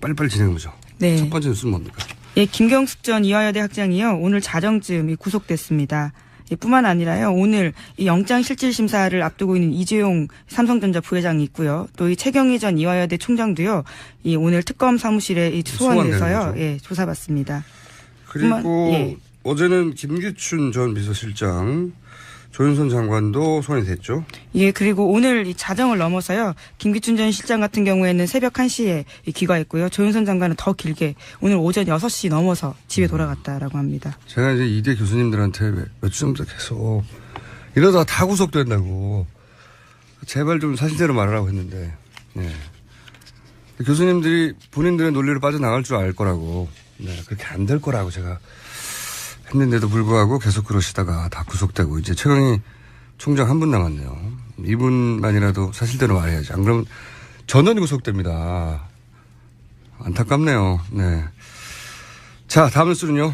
빨리빨리 진행해보죠. 네. 첫 번째 뉴스는 뭡니까? 예, 김경숙 전 이화여대 학장이요. 오늘 자정쯤 구속됐습니다. 뿐만 아니라요. 오늘 이 영장실질심사를 앞두고 있는 이재용 삼성전자 부회장이 있고요. 또 이 최경희 전 이화여대 총장도요. 이 오늘 특검 사무실에 소환돼서요. 예, 조사받습니다. 그리고 예. 어제는 김기춘 전 비서실장, 조윤선 장관도 소환이 됐죠. 예, 그리고 오늘 이 자정을 넘어서요. 김기춘 전 실장 같은 경우에는 새벽 1시에 귀가했고요. 조윤선 장관은 더 길게 오늘 오전 6시 넘어서 집에 돌아갔다라고 합니다. 제가 이제 이대 교수님들한테 몇 주 전부터 계속 이러다가 다 구속된다고 제발 좀 사실대로 말하라고 했는데, 네. 교수님들이 본인들의 논리로 빠져나갈 줄 알 거라고, 네, 그렇게 안 될 거라고 제가 했는데도 불구하고 계속 그러시다가 다 구속되고 이제 최경희 총장 한 분 남았네요. 이분만이라도 사실대로 말해야지. 안 그러면 전원이 구속됩니다. 안타깝네요. 네. 자, 다음 뉴스는요.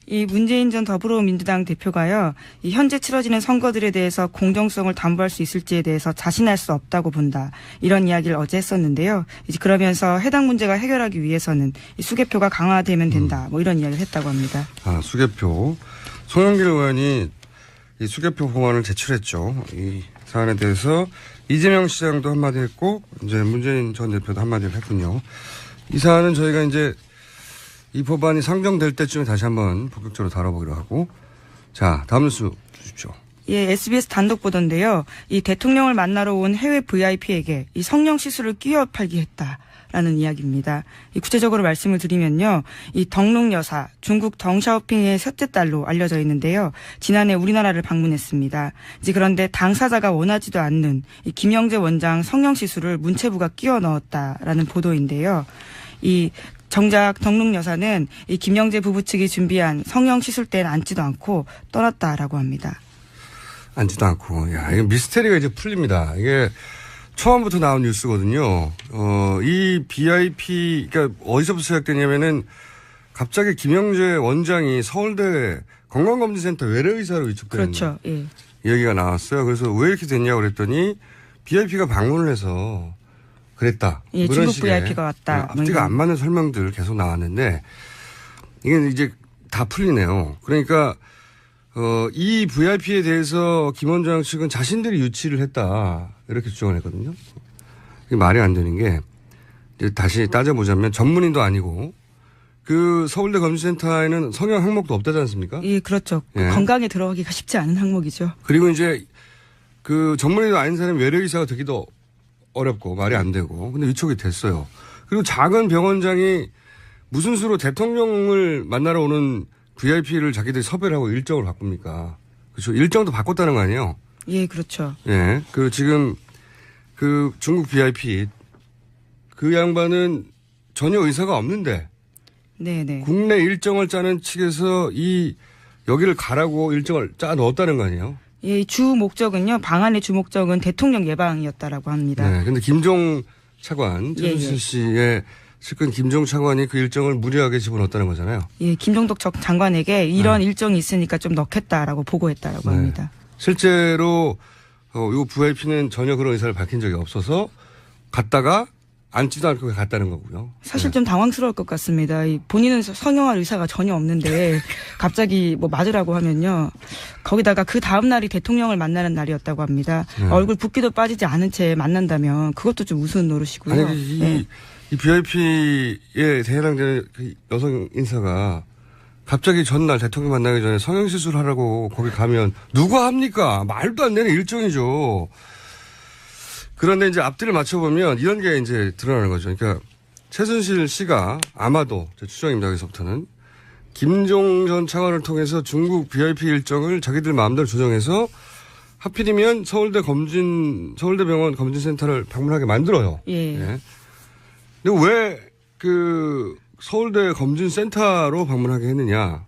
이 문재인 전 더불어민주당 대표가요. 이 현재 치러지는 선거들에 대해서 공정성을 담보할 수 있을지에 대해서 자신할 수 없다고 본다. 이런 이야기를 어제 했었는데요. 이제 그러면서 해당 문제가 해결하기 위해서는 이 수개표가 강화되면 된다. 뭐 이런 이야기를 했다고 합니다. 아, 수개표. 송영길 의원이 이 수개표法案을 제출했죠. 이 사안에 대해서 이재명 시장도 한마디 했고 이제 문재인 전 대표도 한마디를 했군요. 이 사안은 저희가 이제 이 법안이 상정될 때쯤에 다시 한번 본격적으로 다뤄보기로 하고. 자, 다음 뉴스 주십시오. 예, SBS 단독 보도인데요. 이 대통령을 만나러 온 해외 VIP에게 이 성령 시술을 끼워 팔기 했다라는 이야기입니다. 이 구체적으로 말씀을 드리면요. 이 덩룽 여사, 중국 덩샤오핑의 셋째 딸로 알려져 있는데요. 지난해 우리나라를 방문했습니다. 이제 그런데 당사자가 원하지도 않는 이 김영재 원장 성령 시술을 문체부가 끼워 넣었다라는 보도인데요. 이 정작 덩룽 여사는 이 김영재 부부 측이 준비한 성령 시술대엔 앉지도 않고 떠났다라고 합니다. 앉지도 않고. 야, 이게 미스테리가 이제 풀립니다. 이게 처음부터 나온 뉴스거든요. 이 BIP, 그러니까 어디서부터 시작되냐면은 갑자기 김영재 원장이 서울대 건강검진센터 외래의사로 위촉되는. 그렇죠. 예. 이야기가 나왔어요. 그래서 왜 이렇게 됐냐고 그랬더니 BIP가 방문을 해서 그랬다. 예, 그런 중국 VIP가 왔다. 앞뒤가 안 맞는 설명들 계속 나왔는데 이게 이제 다 풀리네요. 그러니까 이 VIP에 대해서 김 원장 측은 자신들이 유치를 했다 이렇게 주장을 했거든요. 이게 말이 안 되는 게 이제 다시 따져보자면 전문의도 아니고 그 서울대 검진센터에는 성형 항목도 없다지 않습니까? 예, 그렇죠. 예. 건강에 들어가기가 쉽지 않은 항목이죠. 그리고 이제 그 전문의도 아닌 사람이 외래의사가 되기도 어렵고 말이 안 되고 근데 위촉이 됐어요. 그리고 작은 병원장이 무슨 수로 대통령을 만나러 오는 VIP를 자기들이 섭외를 하고 일정을 바꿉니까? 그렇죠. 일정도 바꿨다는 거 아니에요? 예, 그렇죠. 예. 그 지금 그 중국 VIP 그 양반은 전혀 의사가 없는데 네네. 국내 일정을 짜는 측에서 여기를 가라고 일정을 짜 넣었다는 거 아니에요? 예, 주 목적은요. 방안의 주 목적은 대통령 예방이었다라고 합니다. 네. 근데 김종 차관, 최순실 씨의 측근 김종 차관이 그 일정을 무리하게 집어넣었다는 거잖아요. 예, 김종덕 장관에게 이런 일정이 있으니까 좀 넣겠다라고 보고했다라고 합니다. 실제로 이 VIP는 전혀 그런 의사를 밝힌 적이 없어서 갔다가 앉지도 않고 갔다는 거고요. 사실 좀 당황스러울 것 같습니다. 본인은 성형할 의사가 전혀 없는데 갑자기 뭐 맞으라고 하면요. 거기다가 그 다음 날이 대통령을 만나는 날이었다고 합니다. 얼굴 붓기도 빠지지 않은 채 만난다면 그것도 좀 우스운 노릇이고요. 아니 이 VIP에 해당되는 그 여성 인사가 갑자기 전날 대통령 만나기 전에 성형시술 하라고 거기 가면 누가 합니까? 말도 안 되는 일정이죠. 그런데 이제 앞뒤를 맞춰보면 이런 게 이제 드러나는 거죠. 그러니까 최순실 씨가 아마도 제 추정입니다. 여기서부터는 김종 전 차관을 통해서 중국 VIP 일정을 자기들 마음대로 조정해서 하필이면 서울대병원 검진센터를 방문하게 만들어요. 예. 예. 근데 왜 그 서울대 검진센터로 방문하게 했느냐?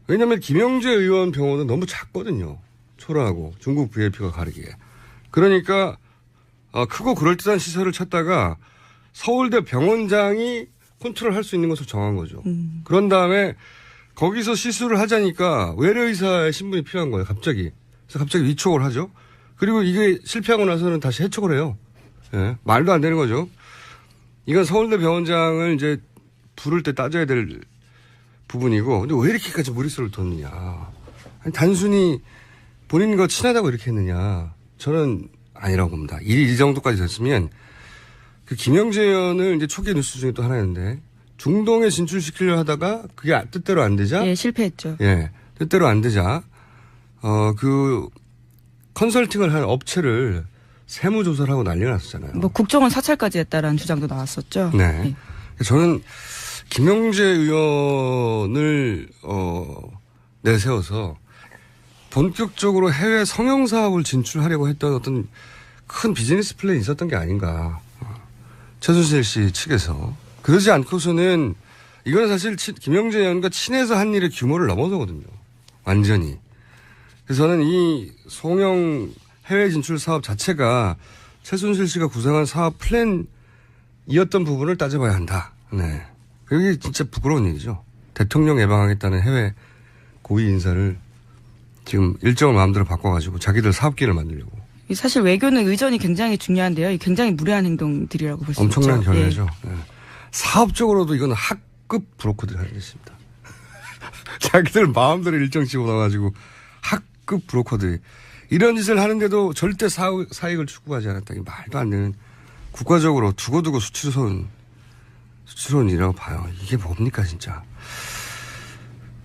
왜냐하면 김영재 의원 병원은 너무 작거든요. 초라하고 중국 VIP가 가리기에. 그러니까 크고 그럴듯한 시설을 찾다가 서울대 병원장이 컨트롤할 수 있는 것을 정한 거죠. 그런 다음에 거기서 시술을 하자니까 외래의사의 신분이 필요한 거예요. 갑자기. 그래서 갑자기 위촉을 하죠. 그리고 이게 실패하고 나서는 다시 해촉을 해요. 예, 말도 안 되는 거죠. 이건 서울대 병원장을 이제 부를 때 따져야 될 부분이고, 근데 왜 이렇게까지 무리수를 뒀느냐. 아니, 단순히 본인과 친하다고 이렇게 했느냐. 저는 아니라고 봅니다. 이 정도까지 됐으면 그 김영재 의원을 이제 초기 뉴스 중에 또 하나였는데 중동에 진출시키려 하다가 그게 뜻대로 안 되자. 예, 실패했죠. 예, 뜻대로 안 되자. 그 컨설팅을 한 업체를 세무조사를 하고 난리가 났었잖아요. 뭐 국정원 사찰까지 했다라는 주장도 나왔었죠. 네. 예. 저는 김영재 의원을 내세워서 본격적으로 해외 성형 사업을 진출하려고 했던 어떤 큰 비즈니스 플랜이 있었던 게 아닌가. 최순실 씨 측에서. 그러지 않고서는 이건 사실 김영재 의원과 친해서 한 일의 규모를 넘어서거든요. 완전히. 그래서 저는 이 성형 해외 진출 사업 자체가 최순실 씨가 구상한 사업 플랜이었던 부분을 따져봐야 한다. 네. 그게 진짜 부끄러운 일이죠. 대통령 예방하겠다는 해외 고위 인사를 지금 일정을 마음대로 바꿔가지고 자기들 사업기를 만들려고. 사실 외교는 의전이 굉장히 중요한데요. 굉장히 무례한 행동들이라고 볼 수 있죠. 엄청난 결례죠. 예. 네. 사업적으로도 이건 학급 브로커들이 하는 짓입니다. 자기들 마음대로 일정 집어넣어가지고 학급 브로커들이 이런 짓을 하는데도 절대 사익을 추구하지 않았다. 이 말도 안 되는 국가적으로 두고두고 수치스러운 일이라고 봐요. 이게 뭡니까 진짜.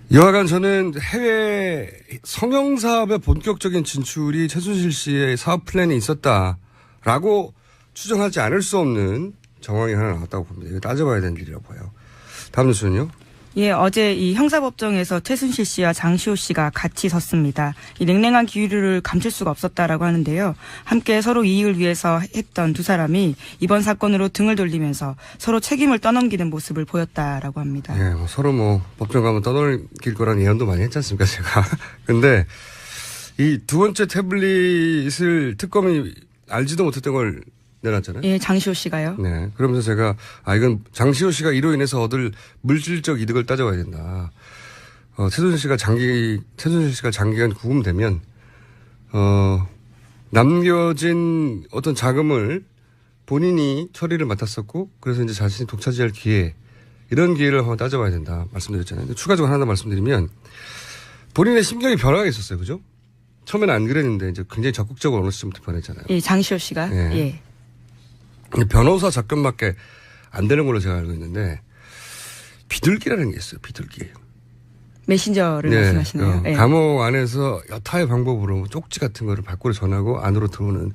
여하간 저는 해외 성형사업의 본격적인 진출이 최순실 씨의 사업 플랜이 있었다라고 추정하지 않을 수 없는 정황이 하나 나왔다고 봅니다. 이거 따져봐야 되는 일이라고 봐요. 다음 뉴스는요? 예, 어제 이 형사법정에서 최순실 씨와 장시호 씨가 같이 섰습니다. 이 냉랭한 기류를 감출 수가 없었다라고 하는데요. 함께 서로 이익을 위해서 했던 두 사람이 이번 사건으로 등을 돌리면서 서로 책임을 떠넘기는 모습을 보였다라고 합니다. 예, 서로 법정 가면 떠넘길 거라는 예언도 많이 했지 않습니까, 제가. 근데 이 두 번째 태블릿을 특검이 알지도 못했던 걸 내놨잖아요. 예, 장시호 씨가요. 네. 그러면서 제가, 이건 장시호 씨가 이로 인해서 얻을 물질적 이득을 따져봐야 된다. 최순실 씨가 장기간 구금되면, 남겨진 어떤 자금을 본인이 처리를 맡았었고, 그래서 이제 자신이 독차지할 기회, 이런 기회를 한번 따져봐야 된다. 말씀드렸잖아요. 근데 추가적으로 하나 말씀드리면, 본인의 심경이 변화가 있었어요. 그죠? 처음에는 안 그랬는데, 이제 굉장히 적극적으로 어느 시점부터 변했잖아요. 예, 장시호 씨가. 예. 예. 변호사 접견밖에 안 되는 걸로 제가 알고 있는데 비둘기라는 게 있어요. 비둘기. 메신저를 말씀하시나요? 예. 감옥 안에서 여타의 방법으로 쪽지 같은 거를 밖으로 전하고 안으로 들어오는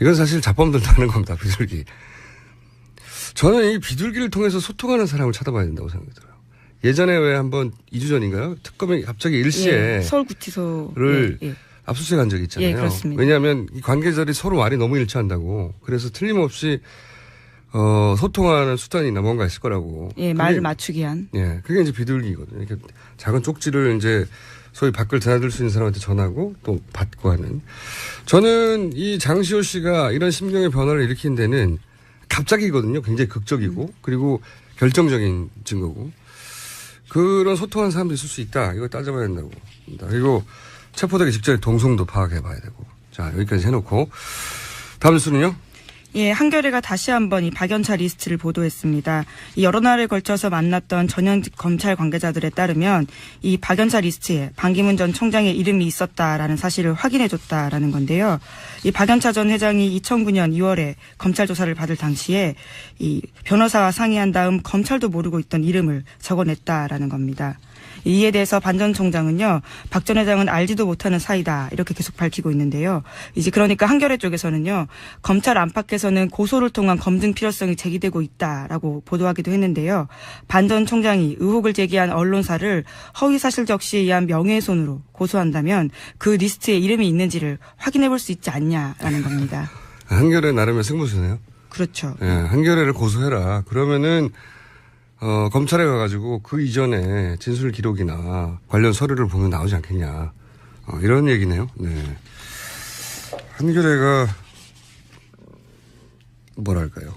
이건 사실 자범들도 하는 겁니다. 비둘기. 저는 이 비둘기를 통해서 소통하는 사람을 찾아봐야 된다고 생각이 들어요. 예전에 왜 한번 2주 전인가요? 특검이 갑자기 일시에 서울구치소를 압수수색한 적이 있잖아요. 예, 그렇습니다. 왜냐하면 이 관계자들이 서로 말이 너무 일치한다고. 그래서 틀림없이 소통하는 수단이나 뭔가 있을 거라고. 예, 말을 맞추기 위한. 예, 그게 이제 비둘기거든요. 이렇게 작은 쪽지를 이제 소위 밖을 드나들 수 있는 사람한테 전하고 또 받고 하는. 저는 이 장시호 씨가 이런 심경의 변화를 일으킨 데는 갑자기거든요. 굉장히 극적이고 그리고 결정적인 증거고. 그런 소통하는 사람도 있을 수 있다. 이거 따져봐야 된다고 봅니다. 그리고 체포되기 직전에 동성도 파악해봐야 되고. 자, 여기까지 해놓고. 다음 뉴스는요? 예, 한겨레가 다시 한번 이 박연차 리스트를 보도했습니다. 이 여러 날에 걸쳐서 만났던 전현직 검찰 관계자들에 따르면 이 박연차 리스트에 반기문 전 총장의 이름이 있었다라는 사실을 확인해줬다라는 건데요. 이 박연차 전 회장이 2009년 2월에 검찰 조사를 받을 당시에 이 변호사와 상의한 다음 검찰도 모르고 있던 이름을 적어냈다라는 겁니다. 이에 대해서 반 전 총장은요, 박 전 회장은 알지도 못하는 사이다 이렇게 계속 밝히고 있는데요. 이제 그러니까 한겨레 쪽에서는요, 검찰 안팎에서는 고소를 통한 검증 필요성이 제기되고 있다라고 보도하기도 했는데요. 반 전 총장이 의혹을 제기한 언론사를 허위사실 적시에 의한 명예훼손으로 고소한다면 그 리스트에 이름이 있는지를 확인해 볼 수 있지 않냐라는 겁니다. 한겨레 나름의 승부수네요. 그렇죠. 예, 한겨레를 고소해라. 그러면은 검찰에 가가지고 그 이전에 진술 기록이나 관련 서류를 보면 나오지 않겠냐. 이런 얘기네요. 네. 한겨레가 뭐랄까요.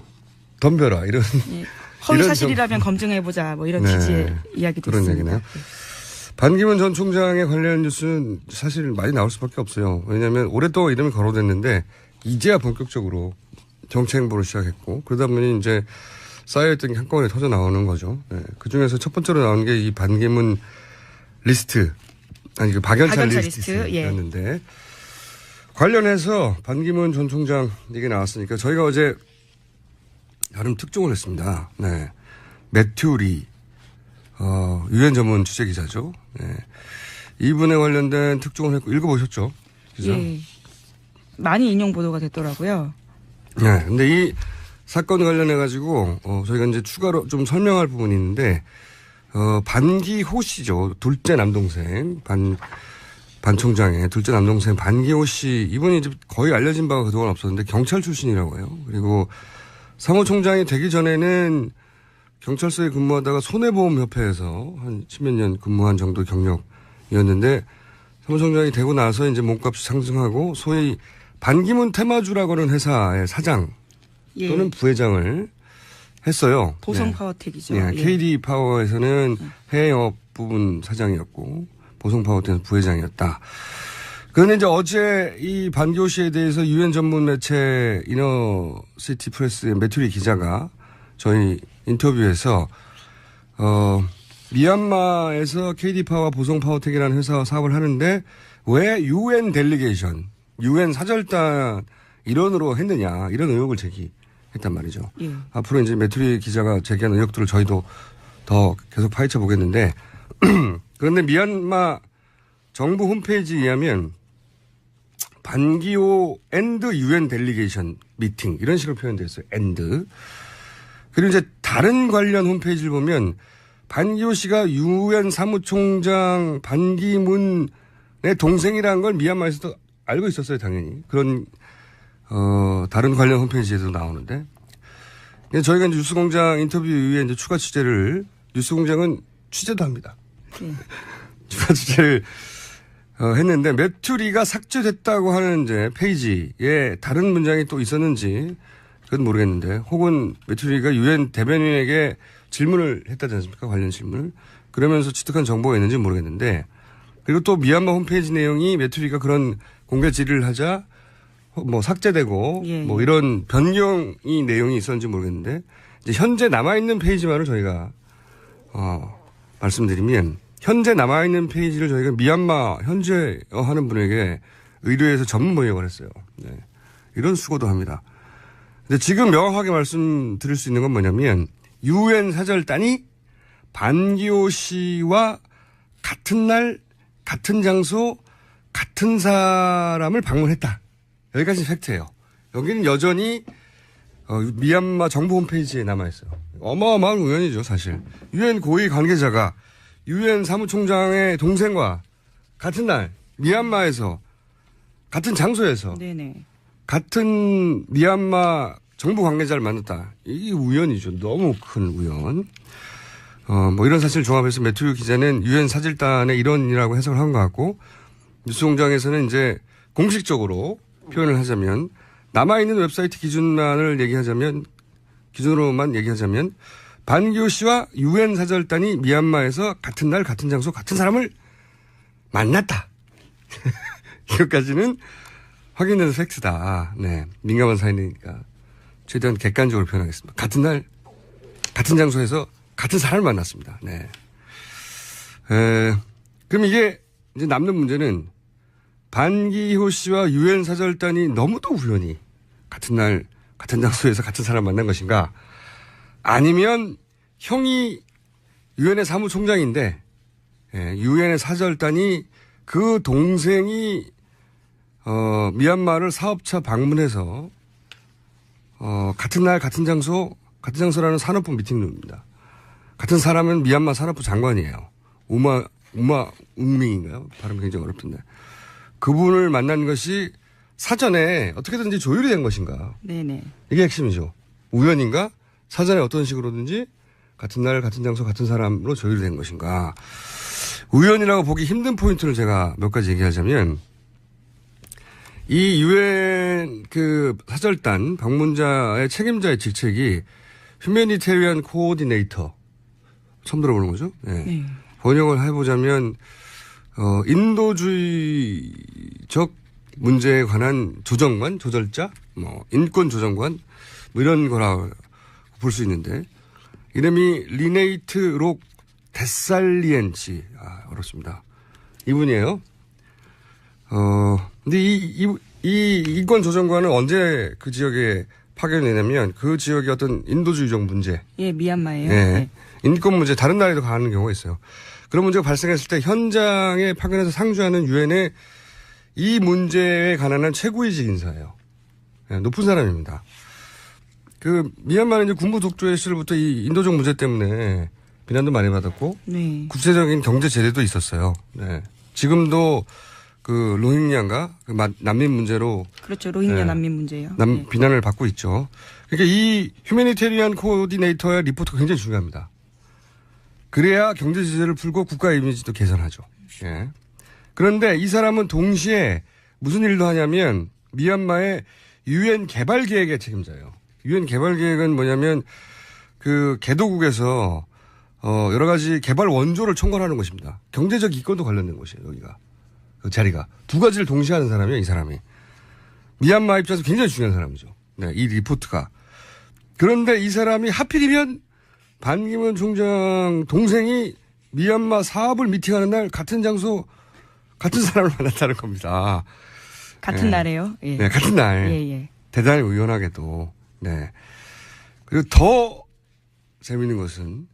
덤벼라. 이런. 예. 허위 사실이라면 검증해보자. 뭐 이런 취지의 이야기도 그런 있습니다. 얘기네요. 반기문 전 총장에 관련 뉴스는 사실 많이 나올 수밖에 없어요. 왜냐하면 오랫동안 이름이 거론됐는데 이제야 본격적으로 정치 행보를 시작했고 그러다 보니 이제 쌓여있던 게 한꺼번에 터져 나오는 거죠. 네. 그 중에서 첫 번째로 나온 게 이 반기문 리스트, 아니 그 박연차 리스트였는데 예. 관련해서 반기문 전 총장 얘기 나왔으니까 저희가 어제 나름 특종을 했습니다. 네. 매튜 리, 유엔 전문 취재 기자죠. 네. 이분에 관련된 특종을 했고 읽어보셨죠? 기자? 예. 많이 인용 보도가 됐더라고요. 네. 근데 이 사건 관련해가지고, 저희가 이제 추가로 좀 설명할 부분이 있는데, 반기호 씨죠. 둘째 남동생, 반 총장의 둘째 남동생 반기호 씨, 이분이 이제 거의 알려진 바가 그동안 없었는데 경찰 출신이라고 해요. 그리고 사무총장이 되기 전에는 경찰서에 근무하다가 손해보험협회에서 한 10몇 년 근무한 정도 경력이었는데 사무총장이 되고 나서 이제 몸값이 상승하고 소위 반기문 테마주라고 하는 회사의 사장 예. 또는 부회장을 했어요. 보성 네. 파워텍이죠. 네. 예. KD 파워에서는 해외업 부분 사장이었고 보성 파워텍에서 부회장이었다. 그런데 이제 어제 이 반기호 씨에 대해서 유엔 전문 매체 이너시티 프레스의 매튜리 기자가 저희 인터뷰에서 미얀마에서 KD 파워 보성 파워텍이라는 회사와 사업을 하는데 왜 유엔 델리게이션, 유엔 사절단 일원으로 했느냐 이런 의혹을 제기했단 말이죠. 예. 앞으로 이제 매튜리 기자가 제기한 의혹들을 저희도 더 계속 파헤쳐 보겠는데 그런데 미얀마 정부 홈페이지에 의하면 반기호 앤드 유엔 델리게이션 미팅 이런 식으로 표현되어 있어요. 앤드. 그리고 이제 다른 관련 홈페이지를 보면 반기호 씨가 유엔 사무총장 반기문의 동생이라는 걸 미얀마에서도 알고 있었어요. 당연히. 그런 다른 관련 홈페이지에도 나오는데 저희가 이제 뉴스공장 인터뷰 이후에 이제 추가 취재를 뉴스공장은 취재도 합니다. 추가 취재를 했는데 매튜리가 삭제됐다고 하는 이제 페이지에 다른 문장이 또 있었는지 그건 모르겠는데 혹은 매튜리가 유엔 대변인에게 질문을 했다지 않습니까? 관련 질문을. 그러면서 취득한 정보가 있는지 모르겠는데 그리고 또 미얀마 홈페이지 내용이 매튜리가 그런 공개 질의를 하자 뭐 삭제되고 예, 뭐 이런 변경이 내용이 있었는지 모르겠는데 이제 현재 남아있는 페이지만을 저희가 말씀드리면 현재 남아있는 페이지를 저희가 미얀마 현재어 하는 분에게 의뢰해서 전문 번역을 했어요. 네. 이런 수고도 합니다. 근데 지금 명확하게 말씀드릴 수 있는 건 뭐냐면 유엔 사절단이 반기호 씨와 같은 날, 같은 장소, 같은 사람을 방문했다. 여기까지 팩트예요. 여기는 여전히 미얀마 정부 홈페이지에 남아있어요. 어마어마한 우연이죠, 사실. 유엔 고위 관계자가 유엔 사무총장의 동생과 같은 날 미얀마에서 같은 장소에서 네네. 같은 미얀마 정부 관계자를 만났다. 이게 우연이죠. 너무 큰 우연. 뭐 이런 사실 종합해서 매튜 기자는 유엔 사절단의 일원이라고 해석을 한 것 같고 뉴스공장에서는 이제 공식적으로 표현을 하자면 남아있는 웹사이트 기준으로만 얘기하자면 반기호 씨와 유엔 사절단이 미얀마에서 같은 날 같은 장소 같은 사람을 만났다. 이것까지는 확인된 팩트다. 네. 민감한 사연이니까 최대한 객관적으로 표현하겠습니다. 같은 날 같은 장소에서 같은 사람을 만났습니다. 네. 그럼 이게 이제 남는 문제는 반기호 씨와 유엔 사절단이 너무도 우연히 같은 날 같은 장소에서 같은 사람을 만난 것인가? 아니면 형이 유엔의 사무총장인데 유엔의 사절단이 그 동생이 미얀마를 사업차 방문해서 같은 날 같은 장소라는 산업부 미팅룸입니다. 같은 사람은 미얀마 산업부 장관이에요. 우마 웅밍인가요? 발음 굉장히 어렵던데. 그분을 만난 것이 사전에 어떻게든지 조율이 된 것인가? 네네. 이게 핵심이죠. 우연인가? 사전에 어떤 식으로든지 같은 날, 같은 장소, 같은 사람으로 조율된 것인가? 우연이라고 보기 힘든 포인트를 제가 몇 가지 얘기하자면, 이 유엔 사절단 방문자의 책임자의 직책이 휴메니테리안 코오디네이터. 처음 들어보는 거죠? 네. 네. 번역을 해보자면, 인도주의적 문제에 관한 조절자, 인권 조정관, 뭐 이런 거라 볼 수 있는데, 이름이 리네이트 록 데살리엔치. 어렵습니다. 이분이에요. 근데 이 인권 조정관은 언제 그 지역에 파견되냐면 그 지역의 어떤 인도주의적 문제. 예, 미얀마예요. 예. 네. 인권 문제 다른 나라에도 가는 경우가 있어요. 그런 문제가 발생했을 때 현장에 파견해서 상주하는 유엔의 이 문제에 관한 최고위직 인사예요. 예, 높은 사람입니다. 그 미얀마는 이제 군부 독재 시절부터 이 인도적 문제 때문에 비난도 많이 받았고 네. 구체적인 경제 제재도 있었어요. 네. 지금도 그 로힝야인가 그 난민 문제로 그렇죠. 로힝야 네. 난민 문제요. 네. 비난을 받고 있죠. 그러니까 이 휴메니테리안 코디네이터의 리포트가 굉장히 중요합니다. 그래야 경제 제재를 풀고 국가 이미지도 개선하죠. 예. 그런데 이 사람은 동시에 무슨 일도 하냐면 미얀마의 유엔 개발 계획의 책임자예요. 유엔 개발 계획은 뭐냐면 그 개도국에서 여러 가지 개발 원조를 총괄하는 것입니다. 경제적 이권도 관련된 것이에요. 여기가 그 자리가 두 가지를 동시에 하는 사람이에요. 이 사람이 미얀마 입장에서 굉장히 중요한 사람이죠. 네, 이 리포트가. 그런데 이 사람이 하필이면 반기문 총장 동생이 미얀마 사업을 미팅하는 날 같은 장소 같은 사람을 만났다는 겁니다. 같은 네. 날에요. 예. 네, 같은 날. 예, 예. 대단히 우연하게도. 네. 그리고 더 재밌는 것은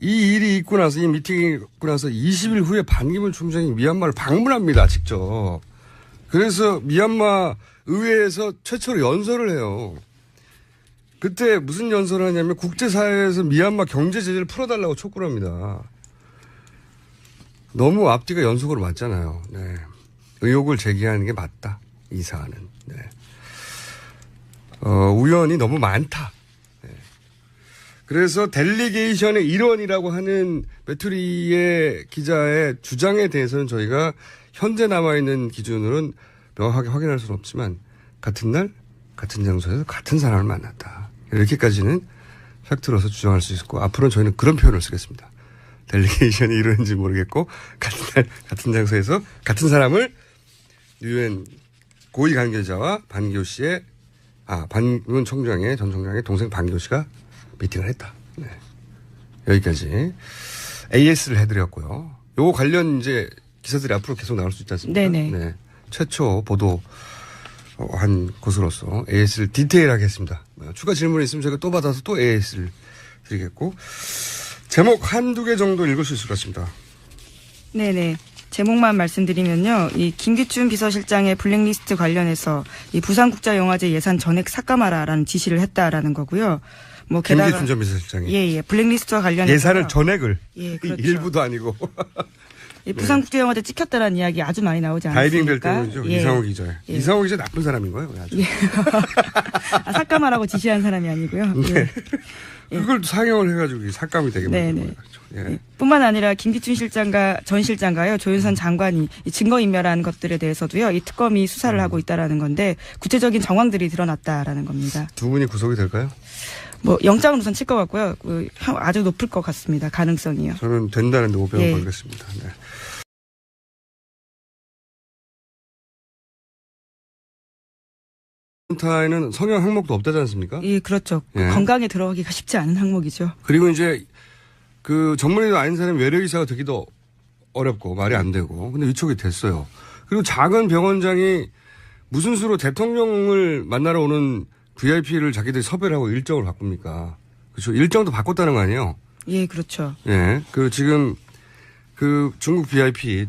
이 일이 있고 나서 이 미팅이 있고 나서 20일 후에 반기문 총장이 미얀마를 방문합니다. 직접. 그래서 미얀마 의회에서 최초로 연설을 해요. 그때 무슨 연설을 하냐면 국제사회에서 미얀마 경제 제재를 풀어달라고 촉구를 합니다. 너무 앞뒤가 연속으로 맞잖아요. 네. 의혹을 제기하는 게 맞다. 이 사안은. 네. 우연이 너무 많다. 네. 그래서 델리게이션의 일원이라고 하는 배투리의 기자의 주장에 대해서는 저희가 현재 남아있는 기준으로는 명확하게 확인할 수는 없지만 같은 날 같은 장소에서 같은 사람을 만났다. 이렇게까지는 팩트로서 주장할 수 있고 앞으로는 저희는 그런 표현을 쓰겠습니다. 델리게이션이 이루어진지 모르겠고 같은 날 같은 장소에서 같은 사람을 유엔 고위 관계자와 반기호 씨의 반기문 총장의 전 총장의 동생 반기호 씨가 미팅을 했다. 네. 여기까지 AS를 해드렸고요. 요거 관련 이제 기사들이 앞으로 계속 나올 수 있지 않습니까? 네네. 네. 최초 보도 한 곳으로서 AS를 디테일하게 했습니다. 추가 질문이 있으면 제가 또 받아서 또 AS를 드리겠고 제목 한두 개 정도 읽을 수 있을 것 같습니다. 네네. 제목만 말씀드리면요. 이 김기춘 비서실장의 블랙리스트 관련해서 이 부산국제영화제 예산 전액 삭감하라라는 지시를 했다라는 거고요. 뭐 게다가 김기춘 전 비서실장이 예. 블랙리스트와 관련해서 예산을 전액을 예, 그렇죠. 일부도 아니고 이 부산국제영화제 찍혔다라는 이야기 아주 많이 나오지 않습니까? 다이빙 될 때문이죠. 예. 이상호 기자. 예. 이상호 기자 나쁜 사람인 거예요. 아주. 예. 삭감하라고 지시한 사람이 아니고요. 네. 예. 그걸 상영을 해가지고 삭감이 되게 네네. 만든 거죠. 예. 예. 뿐만 아니라 김기춘 실장과 전 실장과요 조윤선 장관이 이 증거인멸한 것들에 대해서도요 이 특검이 수사를 하고 있다라는 건데 구체적인 정황들이 드러났다라는 겁니다. 두 분이 구속이 될까요? 뭐 영장은 우선 칠 것 같고요. 아주 높을 것 같습니다. 가능성이요. 저는 된다는데 500원 예. 걸겠습니다. 네. 타에는 성형 항목도 없다지 않습니까? 예, 그렇죠. 예. 건강에 들어가기가 쉽지 않은 항목이죠. 그리고 이제 그 전문의도 아닌 사람이 외래의사가 되기도 어렵고 말이 안 되고 근데 위촉이 됐어요. 그리고 작은 병원장이 무슨 수로 대통령을 만나러 오는 VIP를 자기들이 섭외를 하고 일정을 바꿉니까? 그렇죠. 일정도 바꿨다는 거 아니에요? 예, 그렇죠. 예. 그 지금 그 중국 VIP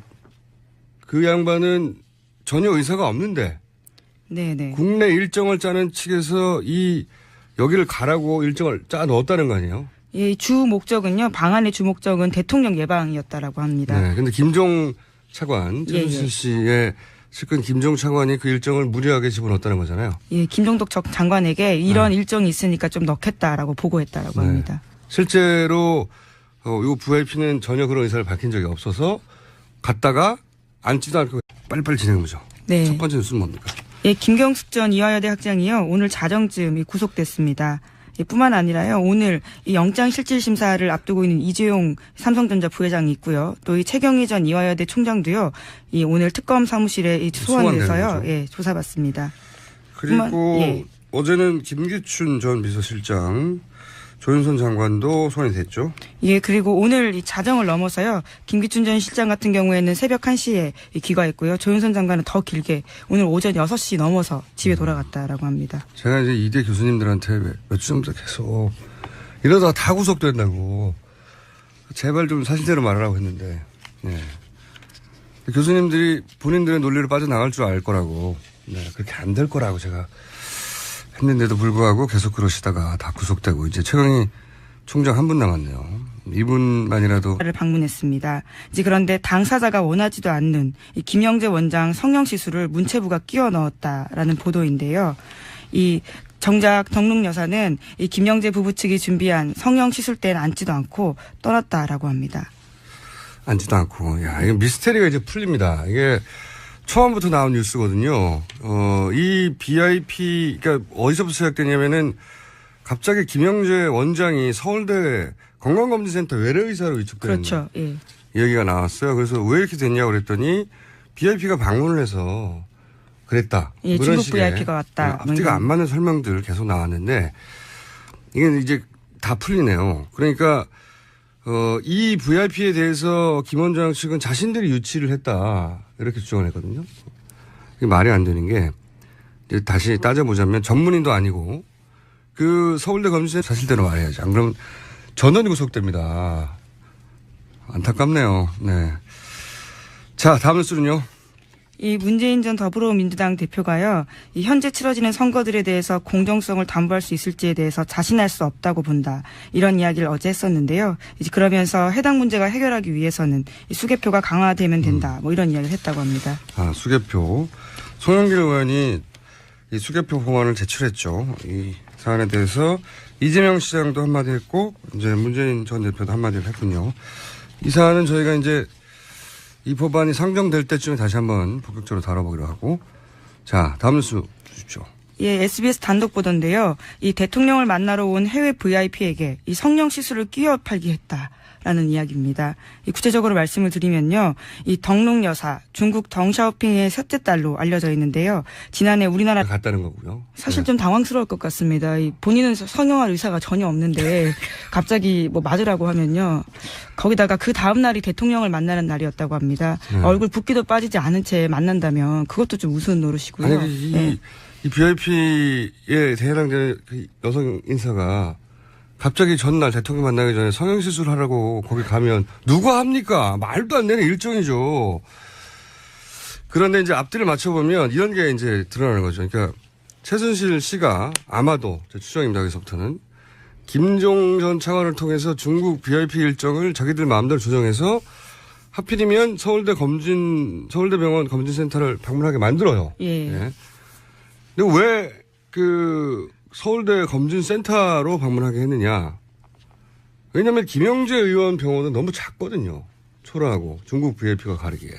그 양반은 전혀 의사가 없는데 네네. 국내 일정을 짜는 측에서 여기를 가라고 일정을 짜 넣었다는 거 아니에요? 예, 주 목적은요. 방안의 주 목적은 대통령 예방이었다라고 합니다. 네. 근데 김종 차관, 예, 최순실 씨의 측근 김종 차관이 그 일정을 무리하게 집어넣었다는 거잖아요. 예, 김종덕 장관에게 이런 일정이 있으니까 좀 넣겠다라고 보고했다라고 네. 합니다. 실제로 요 VIP는 전혀 그런 의사를 밝힌 적이 없어서 갔다가 앉지도 않고 빨리빨리 진행한 거죠. 네. 첫 번째 뉴스는 뭡니까? 예, 김경숙 전 이화여대 학장이요. 오늘 자정쯤 구속됐습니다. 뿐만 아니라요. 오늘 이 영장실질심사를 앞두고 있는 이재용 삼성전자 부회장이 있고요. 또 이 최경희 전 이화여대 총장도요. 이 오늘 특검 사무실에 소환돼서요. 예, 조사받습니다. 그리고 예. 어제는 김기춘 전 비서실장 조윤선 장관도 손이 됐죠. 예, 그리고 오늘 이 자정을 넘어서요. 김기춘 전 실장 같은 경우에는 새벽 1시에 귀가했고요. 조윤선 장관은 더 길게 오늘 오전 6시 넘어서 집에 돌아갔다라고 합니다. 제가 이제 이대 교수님들한테 몇 주 전부터 계속 이러다가 다 구속된다고 제발 좀 사실대로 말하라고 했는데, 네. 교수님들이 본인들의 논리로 빠져나갈 줄 알 거라고, 네, 그렇게 안 될 거라고 제가 했는데도 불구하고 계속 그러시다가 다 구속되고 이제 최강희 총장 한 분 남았네요. 이분만이라도 를 방문했습니다. 이제 그런데 당사자가 원하지도 않는 이 김영재 원장 성형 시술을 문체부가 끼워 넣었다라는 보도인데요. 이 정작 덕록 여사는 이 김영재 부부 측이 준비한 성형 시술대는 앉지도 않고 떠났다라고 합니다. 앉지도 않고, 야, 이거 미스테리가 이제 풀립니다. 이게 처음부터 나온 뉴스거든요. 이 BIP, 그러니까 어디서부터 시작되냐면은 갑자기 김영재 원장이 서울대 건강검진센터 외래의사로 위촉되는 그렇죠. 예. 얘기가 나왔어요. 그래서 왜 이렇게 됐냐고 그랬더니 BIP가 방문을 해서 그랬다. 예, 뭐 중국 VIP가 왔다. 앞뒤가 안 맞는 설명들 계속 나왔는데 이게 이제 다 풀리네요. 그러니까 이 VIP에 대해서 김 원장 측은 자신들이 유치를 했다. 이렇게 주장을 했거든요. 이게 말이 안 되는 게 이제 다시 따져보자면 전문인도 아니고 그 서울대 검진센터 사실대로 말해야지. 안 그러면 전원이 구속됩니다. 안타깝네요. 네. 자, 다음 뉴스는요. 이 문재인 전 더불어민주당 대표가요, 이 현재 치러지는 선거들에 대해서 공정성을 담보할 수 있을지에 대해서 자신할 수 없다고 본다. 이런 이야기를 어제 했었는데요. 이제 그러면서 해당 문제가 해결하기 위해서는 이 수개표가 강화되면 된다. 뭐 이런 이야기를 했다고 합니다. 아, 수개표. 송영길 의원이 이 수개표 법안을 제출했죠. 이 사안에 대해서 이재명 시장도 한마디 했고, 이제 문재인 전 대표도 한마디를 했군요. 이 사안은 저희가 이제 이 법안이 상정될 때쯤에 다시 한번 본격적으로 다뤄보기로 하고. 자, 다음 뉴스 주십시오. 예, SBS 단독 보도인데요. 이 대통령을 만나러 온 해외 VIP에게 이 성형 시술을 끼워 팔기 했다라는 이야기입니다. 이 구체적으로 말씀을 드리면요. 이 덕록 여사, 중국 덩샤오핑의 셋째 딸로 알려져 있는데요. 지난해 우리나라 갔다는 거고요. 사실 좀 당황스러울 것 같습니다. 이 본인은 성형할 의사가 전혀 없는데 갑자기 뭐 맞으라고 하면요. 거기다가 그 다음 날이 대통령을 만나는 날이었다고 합니다. 얼굴 붓기도 빠지지 않은 채 만난다면 그것도 좀 우스운 노릇이고요. 아니, 이 BIP에 대해당되는 그 여성 인사가 갑자기 전날 대통령 만나기 전에 성형시술 하라고 거기 가면 누가 합니까? 말도 안 되는 일정이죠. 그런데 이제 앞뒤를 맞춰보면 이런 게 이제 드러나는 거죠. 그러니까 최순실 씨가 아마도 제 추정입니다. 여기서부터는 김종 전 차관을 통해서 중국 BIP 일정을 자기들 마음대로 조정해서 하필이면 서울대병원 검진센터를 방문하게 만들어요. 예. 예. 근데 왜 서울대 검진센터로 방문하게 했느냐. 왜냐하면 김영재 의원 병원은 너무 작거든요. 초라하고 중국 VIP가 가리기에.